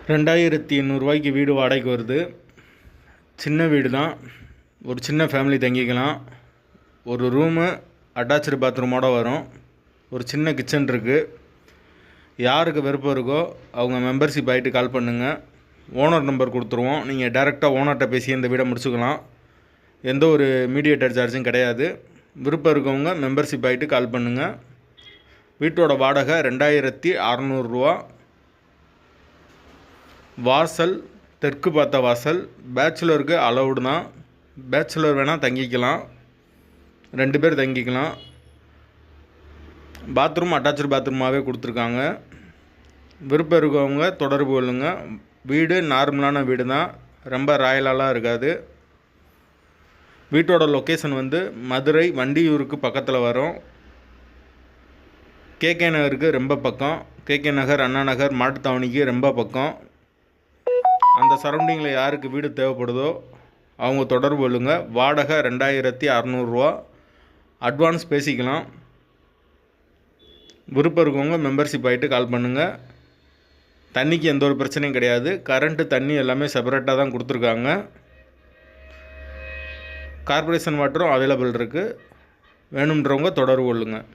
₹2800 வீடு வாடகைக்கு வருது. சின்ன வீடு தான். ஒரு சின்ன ஃபேமிலி தங்கிக்கலாம். ஒரு ரூமு அட்டாச்டு பாத்ரூமோடு வரும். ஒரு சின்ன கிச்சன் இருக்குது. யாருக்கு விருப்பம் இருக்கோ அவங்க மெம்பர்ஷிப் ஆகிட்டு கால் பண்ணுங்கள். ஓனர் நம்பர் கொடுத்துருவோம். நீங்கள் டைரெக்டாக ஓனர்கிட்ட பேசி இந்த வீடை முடிச்சுக்கலாம். எந்த ஒரு மீடியேட்டர் சார்ஜும் கிடையாது. விருப்பம் இருக்கவங்க மெம்பர்ஷிப் ஆகிட்டு கால் பண்ணுங்கள். வீட்டோட வாடகை ₹2600. வாசல் தெற்கு பார்த்த வாசல். பேச்சுலருக்கு அலவுடு தான். பேச்சுலர் வேணால் தங்கிக்கலாம். 2 பேர் தங்கிக்கலாம். பாத்ரூம் அட்டாச்சு பாத்ரூமாகவே கொடுத்துருக்காங்க. விருப்பம் இருக்கவங்க தொடர்பு கொள்ளுங்க. வீடு நார்மலான வீடு தான், ரொம்ப ராயலாலாம் இருக்காது. வீட்டோட லொக்கேஷன் மதுரை வண்டியூருக்கு பக்கத்தில் வரும். கேகே நகருக்கு ரொம்ப பக்கம். கேகே நகர், அண்ணா நகர், மாட்டுத்தாவணிக்கு ரொம்ப பக்கம். அந்த சரௌண்டிங்கில் யாருக்கு வீடு தேவைப்படுதோ அவங்க தொடர்பு கொள்ளுங்க. வாடகை ₹2600. அட்வான்ஸ் பேசிக்கலாம். விருப்பம் இருக்கவங்க மெம்பர்ஷிப் ஆகிட்டு கால் பண்ணுங்கள். தண்ணிக்கு எந்த ஒரு பிரச்சனையும் கிடையாது. கரண்ட்டு தண்ணி எல்லாமே செப்பரேட்டாக தான் கொடுத்துருக்காங்க. கார்ப்பரேஷன் வாட்டரும் அவைலபிள் இருக்குது. வேணுன்றவங்க தொடர்பு கொள்ளுங்கள்.